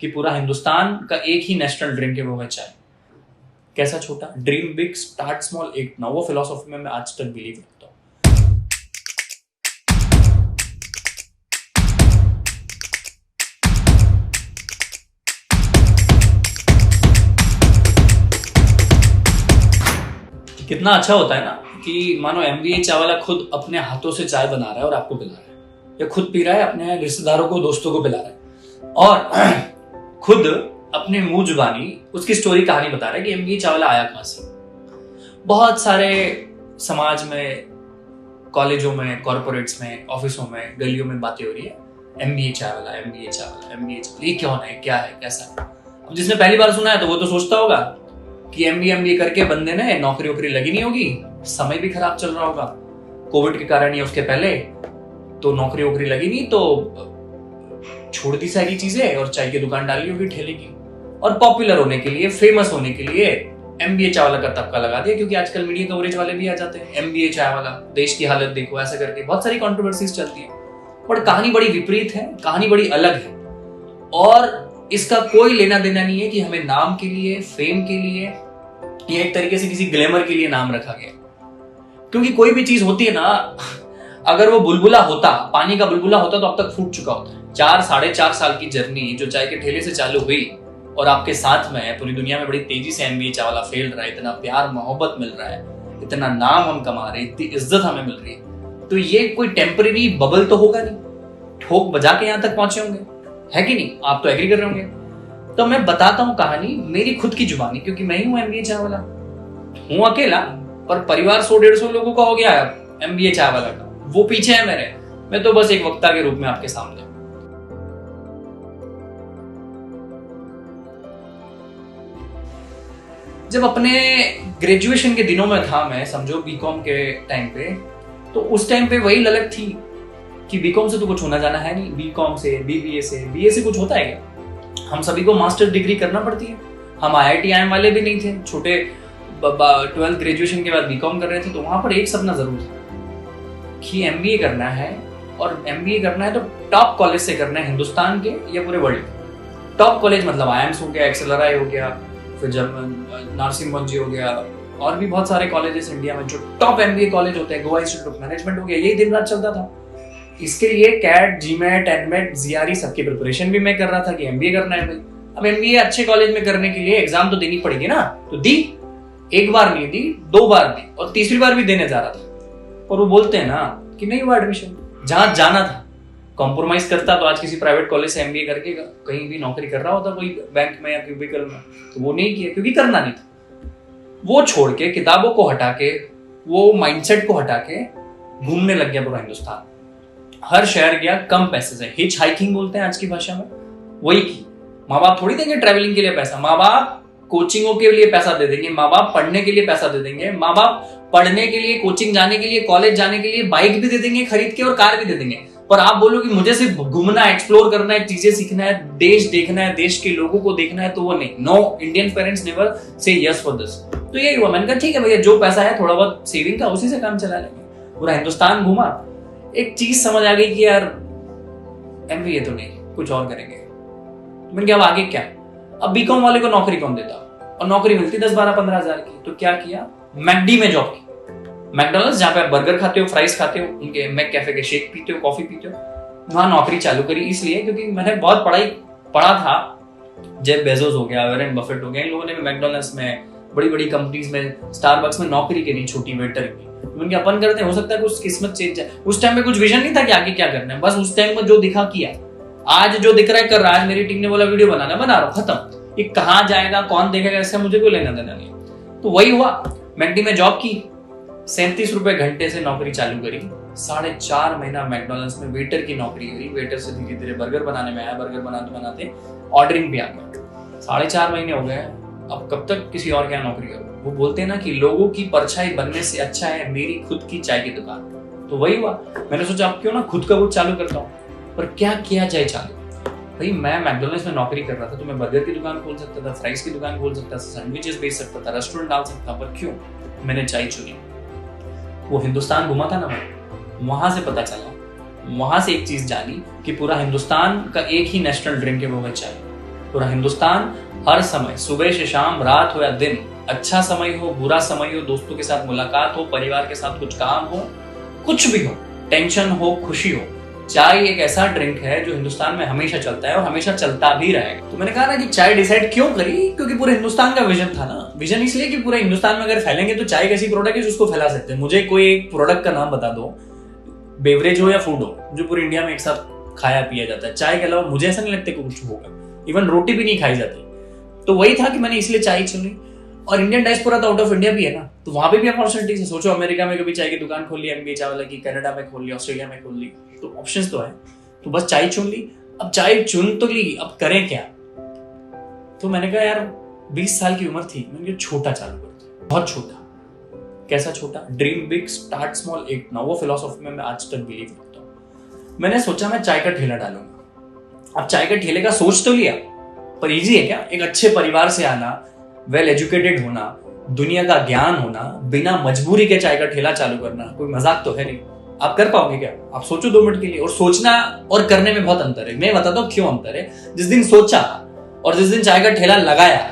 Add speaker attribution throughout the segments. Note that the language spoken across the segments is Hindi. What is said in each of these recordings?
Speaker 1: कि पूरा हिंदुस्तान का एक ही नेशनल ड्रिंक है, वो है चाय। कैसा छोटा? Dream big start small act now, वो फिलॉसफी में मैं आज तक बिलीव करता हूँ। कितना अच्छा होता है ना कि मानो MBA चाय वाला खुद अपने हाथों से चाय बना रहा है और आपको पिला रहा है, या खुद पी रहा है, अपने रिश्तेदारों को, दोस्तों को पिला रहा है, और खुद अपने मुंह जुबानी उसकी स्टोरी कहानी बता रहा है कि MBA चाय वाला आया कहां से। बहुत सारे समाज में, कॉलेजों में, कॉर्पोरेट्स में, ऑफिसों में, गलियों में बातें हो रही है MBA चाय वाला, MBA चाय वाला, MBA चाय वाला, ये कौन है, क्या है, कैसा है। अब जिसने पहली बार सुना है तो वो तो सोचता होगा कि MBA करके बंदे ने नौकरी वोकरी लगी नहीं होगी, समय भी खराब चल रहा होगा कोविड के कारण या उसके पहले, तो नौकरी वोकरी लगी नहीं तो छोड़ दी सारी चीजें और चाय की दुकान डाली होगी ठेले की, और पॉपुलर होने के लिए, फेमस होने के लिए MBA चाय वाला का तबका लगा दिया, क्योंकि आजकल मीडिया कवरेज वाले भी आ जाते हैं, MBA चाय वाला, देश की हालत देखो, ऐसा करके बहुत सारी कंट्रोवर्सीज चलती है। बट कहानी बड़ी विपरीत है, कहानी बड़ी अलग है, और इसका कोई लेना देना नहीं है कि हमें नाम के लिए, फेम के लिए, या एक तरीके से किसी ग्लैमर के लिए नाम रखा गया। क्योंकि कोई भी चीज होती है ना, अगर वो बुलबुला होता, पानी का बुलबुला होता, तो अब तक फूट चुका होता है। 4-4.5 साल की जर्नी जो चाय के ठेले से चालू हुई और आपके साथ में है, पूरी दुनिया में बड़ी तेजी से MBA चाय वाला फैल रहा है, इतना प्यार मोहब्बत मिल रहा है, इतना नाम हम कमा रहे हैं, इतनी इज्जत हमें मिल रही है, तो ये कोई टेम्परेरी बबल तो होगा नहीं, ठोक बजा के यहां तक पहुंचे होंगे, है कि नहीं? आप तो एग्री कर रहे होंगे। तो मैं बताता हूं कहानी मेरी खुद की जुबानी, क्योंकि मैं ही हूं MBA चाय वाला, हूं अकेला, पर परिवार 100-150 लोगों का हो गया है MBA चाय वाला का, वो पीछे है मेरे, मैं तो बस एक वक्ता के रूप में आपके सामने। जब अपने ग्रेजुएशन के दिनों में था मैं, समझो बीकॉम के टाइम पे, तो उस टाइम पे वही ललक थी कि बीकॉम से तो कुछ होना जाना है नहीं, बीकॉम से, BBA से, BA से कुछ होता है क्या? हम सभी को मास्टर्स डिग्री करना पड़ती है। हम IIT IIM वाले भी नहीं थे, छोटे 12th ग्रेजुएशन के बाद बीकॉम कर रहे थे, तो वहां पर एक सपना जरूर था कि MBA करना है, और MBA करना है तो टॉप कॉलेज से करना है, हिंदुस्तान के या पूरे वर्ल्ड के। टॉप कॉलेज मतलब IIMS हो गया, XLRI हो गया, फिर नरसिम्हा हो गया, और भी बहुत सारे कॉलेजेस इंडिया में जो टॉप MBA कॉलेज होते हैं, गोवा इंस्टीट्यूट ऑफ मैनेजमेंट हो गया, यही दिन रात चलता था। इसके लिए CAT, GMAT, NMAT, GRE सबकी प्रिपरेशन भी मैं कर रहा था कि MBA करना है भाई। अब MBA अच्छे कॉलेज में करने के लिए एग्जाम तो देनी पड़ेगी ना, तो दी, एक बार नहीं दी, 2 बार दी, और तीसरी बार भी देने जा रहा था, और वो बोलते हैं ना कि नहीं हुआ एडमिशन। जहां जाना था कॉम्प्रोमाइज करता, तो आज किसी प्राइवेट कॉलेज से MBA करके कहीं भी नौकरी कर रहा होता, कोई बैंक में या क्यूबिकल में, तो वो नहीं किया क्योंकि करना नहीं था। वो छोड़ के, किताबों को हटा के, वो माइंडसेट को हटा के घूमने लग गया पूरा हिंदुस्तान, हर शहर गया, कम पैसे से, हिच हाइकिंग बोलते हैं आज की भाषा में, वही की। माँ बाप थोड़ी देंगे ट्रैवलिंग के लिए पैसा, माँ बाप कोचिंगों के लिए पैसा दे देंगे, माँ बाप पढ़ने के लिए पैसा दे देंगे, माँ बाप पढ़ने के लिए, कोचिंग जाने के लिए, कॉलेज जाने के लिए बाइक भी दे देंगे खरीद के और कार भी दे देंगे। पर आप बोलो कि मुझे सिर्फ घूमना, एक्सप्लोर करना है, चीजें सीखना है, देश देखना है, देश के लोगों को देखना है, तो वो नहीं। No, Indian parents never say yes for this. तो यही हुआ, मैंने कहा ठीक है भैया, जो पैसा है थोड़ा बहुत सेविंग का, उसी से काम चला लेंगे। पूरा हिंदुस्तान घूमा, एक चीज समझ आ गई कि यार MBA तो नहीं, कुछ और करेंगे। मैंने कहा अब आगे क्या? अब बीकॉम वाले को नौकरी कौन देता, और नौकरी मिलती 10-12-15 हजार की। तो क्या किया, मैकडी में जॉब की, मैकडॉनल्ड्स, जहां पे आप बर्गर खाते हो, फ्राइज खाते हो, उनके मैक कैफे के शेक पीते हो, कॉफी पीते हो, वहां नौकरी चालू करी। इसलिए क्योंकि मैंने बहुत पढ़ा था, जेफ बेजोस हो गया, वॉरेन बफेट हो गया, इन लोगों ने भी मैकडॉनल्ड्स में, बड़ी बड़ी कंपनीज में, स्टारबक्स में नौकरी करी, छोटी वेटर की। उनके अपन करते हैं, हो सकता है कुछ किस्मत चेंज जाए। उस टाइम में कुछ विजन नहीं था कि आगे क्या करना है, बस उस टाइम में जो दिखा किया। आज जो दिख रहा है कर रहा है, मेरी टीम ने बोला वीडियो बनाना, बना रहा हूं, खत्म। ये कहां जाएगा, कौन देखेगा, इससे मुझे कोई लेना देना नहीं। तो वही हुआ, मैकडी में जॉब की, 37 रुपए घंटे से नौकरी चालू करी। 4.5 महीना मैकडॉनल्ड्स में वेटर की नौकरी करी। वेटर से धीरे धीरे बर्गर बनाने में आया, बर्गर बनाते बनाते ऑर्डरिंग भी आ गया। 4.5 महीने हो गए, अब कब तक किसी और के यहाँ नौकरी करूं। वो बोलते हैं ना कि लोगों की परछाई बनने से अच्छा है मेरी खुद की चाय की दुकान। तो वही हुआ, मैंने सोचा अब क्यों ना खुद का कुछ चालू करता हूँ। पर क्या किया जाए चालू? भाई मैं मैकडॉनल्ड्स में नौकरी कर रहा था, तो मैं बर्गर की दुकान खोल सकता था, फ्राइज की दुकान खोल सकता था, सैंडविचेस बेच सकता था, रेस्टोरेंट डाल सकता था। पर क्यों मैंने चाय चुनी? वो हिंदुस्तान घुमा था ना मैं, वहां से पता चला, वहां से एक चीज जानी कि पूरा हिंदुस्तान का एक ही नेशनल ड्रिंक है, वो है चाय। पूरा हिंदुस्तान हर समय, सुबह से शाम, रात हो या दिन, अच्छा समय हो, बुरा समय हो, दोस्तों के साथ मुलाकात हो, परिवार के साथ कुछ काम हो, कुछ भी हो, टेंशन हो, खुशी हो, चाय एक ऐसा ड्रिंक है जो हिंदुस्तान में हमेशा चलता है और हमेशा चलता भी रहेगा। तो मैंने कहा ना कि चाय डिसाइड क्यों करी, क्योंकि पूरे हिंदुस्तान का विजन था ना। विजन इसलिए कि पूरे हिंदुस्तान में अगर फैलेंगे तो चाय एक ऐसी प्रोडक्ट है जिसको फैला सकते हैं। मुझे कोई एक प्रोडक्ट का नाम बता दो, बेवरेज हो या फूड हो, जो पूरे इंडिया में एक साथ खाया पिया जाता है। चाय के अलावा मुझे ऐसा नहीं लगता कि कुछ होगा, इवन रोटी भी नहीं खाई जाती। तो वही था कि मैंने इसलिए चाय चुनी। और इंडियन डायस्पोरा तो आउट ऑफ इंडिया भी है ना, तो वहां पे भी अपॉर्चुनिटीज है। सोचो अमेरिका में कभी चाय की दुकान खोल ली एमबीए चाय वाला की, कनाडा में खोल ली, ऑस्ट्रेलिया में खोल ली, तो ऑप्शंस तो है। तो बस चाय चुन ली। अब चाय चुन तो ली, अब करें क्या? तो मैंने कहा यार 20 साल की उम्र थी, मैंने छोटा चालू करते, बहुत छोटा। कैसा छोटा? ड्रीम बिग स्टार्ट स्मॉल, एक ना वो फिलॉसफी में मैं आज तक बिलीव करता हूँ। मैंने सोचा मैं चाय का ठेला डालूंगा। अब चाय के ठेले का सोच तो लिया, पर इजी है क्या? एक अच्छे परिवार से आना, वेल एजुकेटेड होना, दुनिया का ज्ञान होना, बिना मजबूरी के चाय का ठेला चालू करना कोई मजाक तो है नहीं। आप कर पाओगे क्या? आप सोचो 2 मिनट के लिए। और सोचना और करने में बहुत अंतर है। मैं बताता हूँ क्यों अंतर है। जिस दिन सोचा और जिस दिन चाय का ठेला लगाया,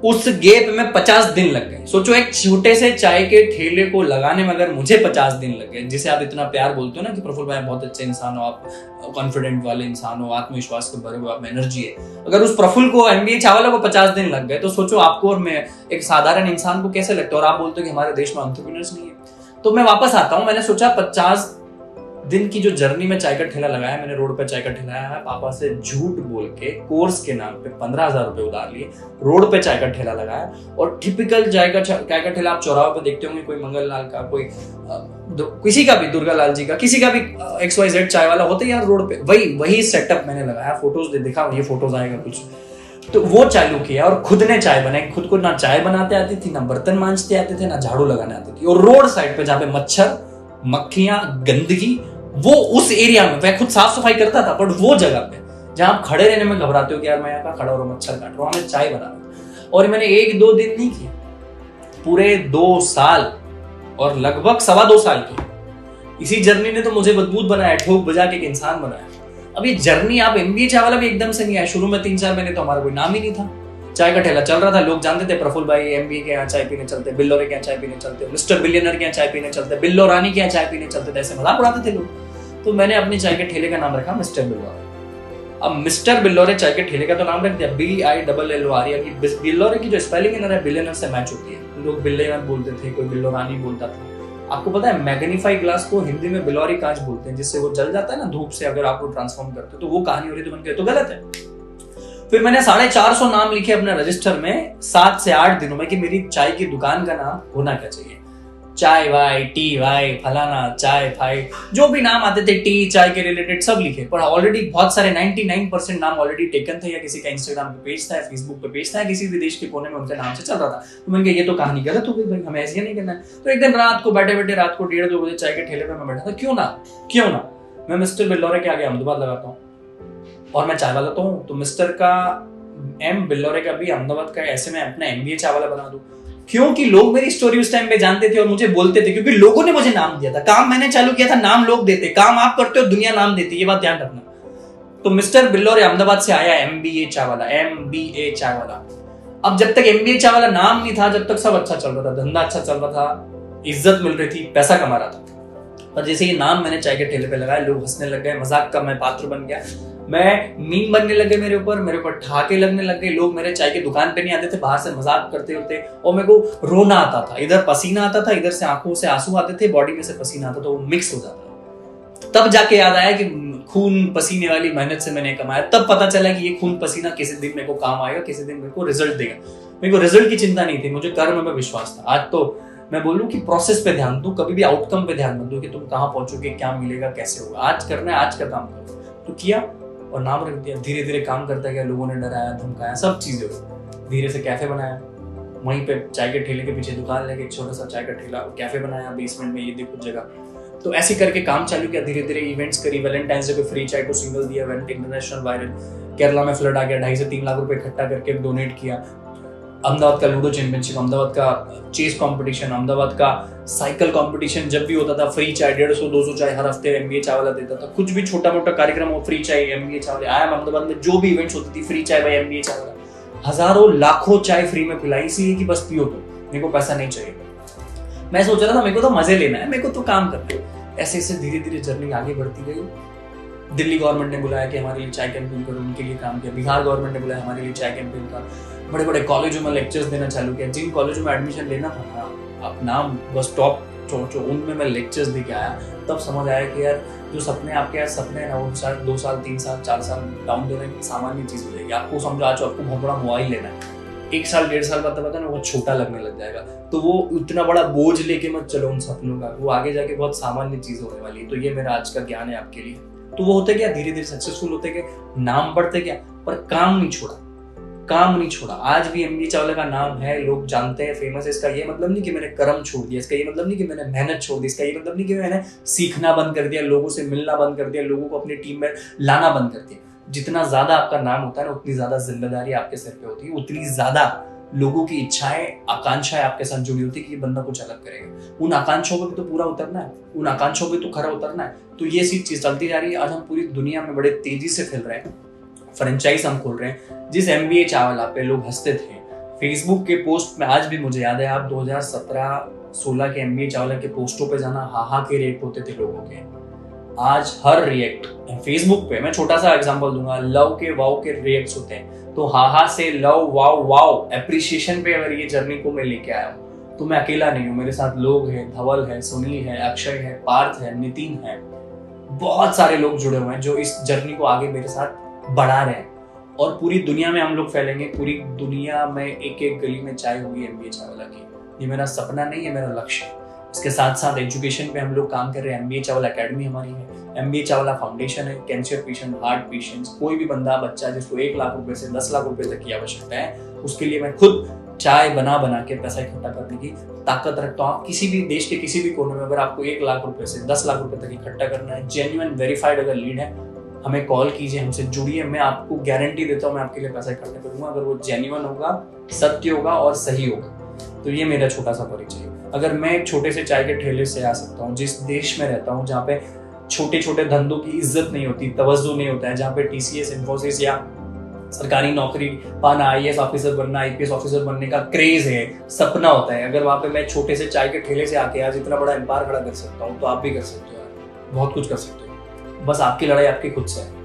Speaker 1: उस गेप में 50 दिन लग गए। सोचो एक छोटे से चाय के ठेले को लगाने में अगर मुझे 50 दिन लग गए, जिसे आप इतना प्यार बोलते हो ना कि प्रफुल्ल भाई बहुत अच्छे इंसान हो, आप कॉन्फिडेंट वाले इंसान हो, आत्मविश्वास के भरे हुए, आप में एनर्जी है, अगर उस प्रफुल्ल को, एमबीए चावला को 50 दिन लग गए, तो सोचो आपको और मैं एक साधारण इंसान को कैसे लगता है। और आप बोलते हो कि हमारे देश में एंटरप्रेन्योर्स नहीं है। तो मैं वापस आता हूं। मैंने सोचा 50 दिन की जो जर्नी में चाय का ठेला लगाया, मैंने रोड पे चाय का ठेला है, पापा से झूठ बोल के कोर्स के नाम पे 15,000 रुपए उधार लिए, रोड पे चाय का ठेला लगाया। और टिपिकल चाय का ठेला आप चौराहे पे देखते होंगे, कोई मंगल लाल का, कोई किसी का भी, दुर्गा लाल जी का, किसी का भी XYZ चाय वाला होता है यार रोड पे, वही सेटअप मैंने लगाया। फोटोज दिखा, ये फोटोज आएगा कुछ, तो वो चालू किया। और खुद ने चाय बनाई। खुद को ना चाय बनाते आती थी, ना बर्तन मांजते आते थे, ना झाड़ू लगाने आती थी। और रोड साइड पे जहाँ पे मच्छर, मक्खियां, गंदगी, वो उस एरिया में मैं खुद साफ सफाई करता था, बट वो जगह पे जहां आप खड़े रहने में घबराते हो कि यार मैं यहाँ खड़ा हो, मच्छर काट रहा हूं, मैं चाय बना रहा। और मैंने 1-2 दिन नहीं किया, पूरे 2 साल और लगभग 2.25 साल की इसी जर्नी ने तो मुझे मजबूत बनाया, ठोक बजा के एक इंसान बनाया। अब ये जर्नी आप एमबीए चाय वाला भी एकदम से नहीं आया। शुरू में 3-4 महीने तो हमारा कोई नाम ही नहीं था। चाय का ठेला चल रहा था, लोग जानते थे प्रफुल्ल भाई एमबीए के यहाँ चाय पीने चलते, बिल्लोरे के यहाँ चाय पीने चलते, मिस्टर बिलियनर के यहाँ चाय पीने चलते, बिल्लो रानी के यहाँ चाय पीने चलते थे, ऐसे मजाक उड़ाते थे लोग। तो मैंने अपने चाय के ठेले का नाम रखा मिस्टर बिल्लोरे। अब मिस्टर बिल्लोरे चाय के ठेले का तो नाम रख दिया BILLORE, यानी बिल्लोरे की जो स्पेलिंग है ना बिलियनर से मैच होती है। लोग बिल्लेनर बोलते थे, कोई बिल्लो रानी बोलता था। आपको पता है मैग्नीफाई ग्लास को हिंदी में बिल्लोरी कांच बोलते हैं, जिससे वो जल जाता है ना धूप से, अगर आप वो ट्रांसफॉर्म करते हो तो वो कहानी हो रही तो बन गई, तो गलत है। फिर मैंने 450 नाम लिखे अपने रजिस्टर में 7 से 8 दिनों में कि मेरी चाय की दुकान का नाम होना क्या चाहिए। चाय वाई, टी वाई, फलाना, चाय फाई, जो भी नाम आते थे टी चाय के रिलेटेड सब लिखे। पर ऑलरेडी बहुत सारे 99% नाम ऑलरेडी टेकन थे, या किसी का इंस्टाग्राम पे पेज था, या फेसबुक पे पेज था, या किसी भी देश के कोने में उनके नाम से चल रहा था। तो मैंने कहा ये तो कहानी गलत हो गई भाई, हमें ऐसे नहीं करना है। तो एक दिन रात को बैठे बैठे रात को 1:30-2 बजे चाय के ठेले पे मैं बैठा था। क्यों ना मैं मिस्टर बिल्लोरे के आगे अहमदाबाद लगाता हूँ, और मैं चाय वाला तो हूँ, तो मिस्टर का M बिल्लोरे का भी अहमदाबाद का, ऐसे मैं अपना MBA चाय वाला बना दूं। क्योंकि लोग मेरी स्टोरी उस टाइम पे जानते थे और मुझे बोलते थे, क्योंकि लोगों ने मुझे नाम दिया था। काम मैंने चालू किया था, नाम लोग देते। काम आप करते हो, दुनिया नाम देती, ये बात ध्यान रखना। तो मिस्टर बिल्लोरे अहमदाबाद से आया MBA चाय वाला। अब जब तक MBA चाय वाला नाम नहीं था, जब तक सब अच्छा चल रहा था, धंधा अच्छा चल रहा था, इज्जत मिल रही थी, पैसा कमा रहा था। पर जैसे ये नाम मैंने चाय के ठेले पे लगाया, लोग हंसने लग गए, मजाक का मैं पात्र बन गया, मैं मीम बनने लगे, मेरे ऊपर ठहाके लगने लग गए। लोग मेरे चाय की दुकान पे नहीं आते थे, बाहर से मजाक करते होते, और मेरे को रोना आता था। इधर पसीना आता था, इधर से आंखों से आंसू आते थे, बॉडी में से पसीना आता था, वो मिक्स हो जाता। तब जाके याद आया कि खून पसीने वाली मेहनत से मैंने कमाया। तब पता चला कि ये खून पसीना किसी दिन मेरे को काम आएगा, किसी दिन मेरे को रिजल्ट देगा। मेरे को रिजल्ट की चिंता नहीं थी, मुझे कर्म में विश्वास था। आज तो मैं बोलूं कि प्रोसेस पे ध्यान दो, कभी भी आउटकम पे ध्यान मत दो कि तुम कहां पहुंचोगे, क्या मिलेगा, कैसे होगा। आज करना है, आज का काम करो। तो किया और नाम रख दिया। धीरे धीरे काम करता गया, लोगों ने डराया, धमकाया, सब चीजें हुई। धीरे से कैफे बनाया, वहीं पे चाय के ठेले के पीछे दुकान लेके छोटा सा चाय का ठेला, कैफे बनाया बेसमेंट में, ये देखो जगह। तो ऐसे करके काम चालू किया। धीरे धीरे इवेंट्स करी, वैलेंटाइंस डे पे फ्री चाय को सिंगल दिया, इंटरनेशनल वायरल। केरला में फ्लड आ गया, 2.5 से 3 लाख रुपए इकट्ठा करके डोनेट किया। अहमदाबाद का लूडो चैंपियनशिप, अहमदाबाद का चेस कंपटीशन, अहमदाबाद का साइकिल कंपटीशन जब भी होता था, फ्री चाय 150-200 चाय हर हफ्ते MBA चाय वाला देता था। कुछ भी छोटा मोटा कार्यक्रम हो, फ्री चाय MBA चाय वाले। आया अहमदाबाद में जो भी इवेंट्स होती थी, फ्री चाय बाय MBA चाय वाला। हजारों लाखों चाय फ्री में पिलाई, इसलिए कि बस पियो तो, मेरे को पैसा नहीं चाहिए। मैं सोच रहा था मेरे को तो मजे लेना है, मेरे को तो काम करना है। ऐसे ऐसे धीरे धीरे जर्नी आगे बढ़ती गई। दिल्ली गवर्नमेंट ने बुलाया कि हमारे लिए चाय कैंपेन करो, उनके लिए काम किया। बिहार गवर्नमेंट ने बुलाया हमारे लिए चाय कैंपेन का। बड़े बड़े कॉलेजों में लेक्चर्स देना चालू किया। जिन कॉलेजों में एडमिशन लेना था ना, अब नाम बस टॉप जो उनमें मैं लेक्चर्स दे के आया। तब समझ आया कि यार जो सपने आपके यार सपने हैं ना, वो शायद 2 साल 3 साल 4 साल डाउन देने की सामान्य चीज हो जाएगी। आपको समझो आज आपको बहुत बड़ा मोबाइल लेना है, 1 साल 1.5 साल बाद पता ना वो छोटा लगने लग जाएगा। तो वो इतना बड़ा बोझ लेके मत चलो उन सपनों का, वो आगे जाके बहुत सामान्य चीज होने वाली है। तो ये मेरा आज का ज्ञान है आपके लिए। तो वो होते क्या, धीरे धीरे सक्सेसफुल होते क्या, नाम बढ़ते क्या, पर काम नहीं छोड़ा, काम नहीं छोड़ा। आज भी MBA चावला का नाम है, लोग जानते हैं, फेमस है। इसका ये मतलब नहीं कि मैंने कर्म छोड़ दिया, इसका ये मतलब नहीं कि मैंने मेहनत छोड़ दी, इसका ये मतलब नहीं कि मैंने सीखना बंद कर दिया, लोगों से मिलना बंद कर दिया, लोगों को अपनी टीम में लाना बंद कर दिया। जितना ज्यादा आपका नाम होता है ना, उतनी ज्यादा जिम्मेदारी आपके सिर पे होती है, उतनी ज्यादा लोगों की इच्छाएं आकांक्षाएं आपके साथ जुड़ी होती है कि ये बंदा कुछ अलग करेगा। उन आकांक्षाओं पे भी तो पूरा उतरना है, उन आकांक्षाओं पे तो खरा उतरना है। तो ये चीज चलती जा रही है। आज हम पूरी दुनिया में बड़े तेजी से फैल रहे हैं, फ्रेंचाइज हम खोल रहे हैं। जिस MBA चावला पे लोग हंसते थे फेसबुक के पोस्ट में, आज भी मुझे याद है, आप 2017-16 के MBA चावला के पोस्टों पे जाना, हाहा के रिएक्ट होते थे लोगों के। आज हर रिएक्ट फेसबुक पे, मैं छोटा सा एग्जांपल दूंगा, लव के वाव के रिएक्ट्स होते हैं। तो हाहा से लव वाव वाव एप्रिसिएशन पे अगर ये जर्नी को मैं लेके आया हूँ, तो मैं अकेला नहीं हूँ। मेरे साथ लोग हैं, धवल है, सुनील है, अक्षय है, पार्थ है, नितिन है, बहुत सारे लोग जुड़े हुए हैं जो इस जर्नी को आगे मेरे साथ बढ़ा रहे हैं। और पूरी दुनिया में हम लोग फैलेंगे, पूरी दुनिया में एक एक गली में चाय होगी MBA चावला की। ये मेरा सपना नहीं है, मेरा लक्ष्य है। इसके साथ साथ एजुकेशन पे हम लोग काम कर रहे हैं। MBA चावला अकेडमी हमारी है, MBA चावला फाउंडेशन है। कैंसर पेशेंट, हार्ट पेशेंट्स, कोई भी बंदा बच्चा जिसको 1 लाख रुपए से 10 लाख रुपए तक की आवश्यकता है, उसके लिए मैं खुद चाय बना बना के पैसा इकट्ठा करने की ताकत रखता हूँ। आप किसी भी देश के किसी भी कोने में अगर आपको 1 लाख रुपए से 10 लाख रुपए तक इकट्ठा करना है, जेन्युइन वेरीफाइड अगर लीड है, हमें कॉल कीजिए, हमसे जुड़िए। मैं आपको गारंटी देता हूँ मैं आपके लिए पैसा इकट्ठा करूंगा, अगर वो जेन्युइन होगा, सत्य होगा और सही होगा। तो ये मेरा छोटा सा परिचय है। अगर मैं एक छोटे से चाय के ठेले से आ सकता हूँ, जिस देश में रहता हूँ जहाँ पे छोटे छोटे धंधों की इज्जत नहीं होती, तवज्जो नहीं होता है, जहाँ पे TCS, इन्फोसिस या सरकारी नौकरी पाना, IAS ऑफिसर बनना, IPS ऑफिसर बनने का क्रेज है, सपना होता है, अगर वहां पे मैं छोटे से चाय के ठेले से आके आज इतना बड़ा एम्पायर खड़ा कर सकता हूँ, तो आप भी कर सकते हो, बहुत कुछ कर सकते हो। बस आपकी लड़ाई आपकी खुद से है।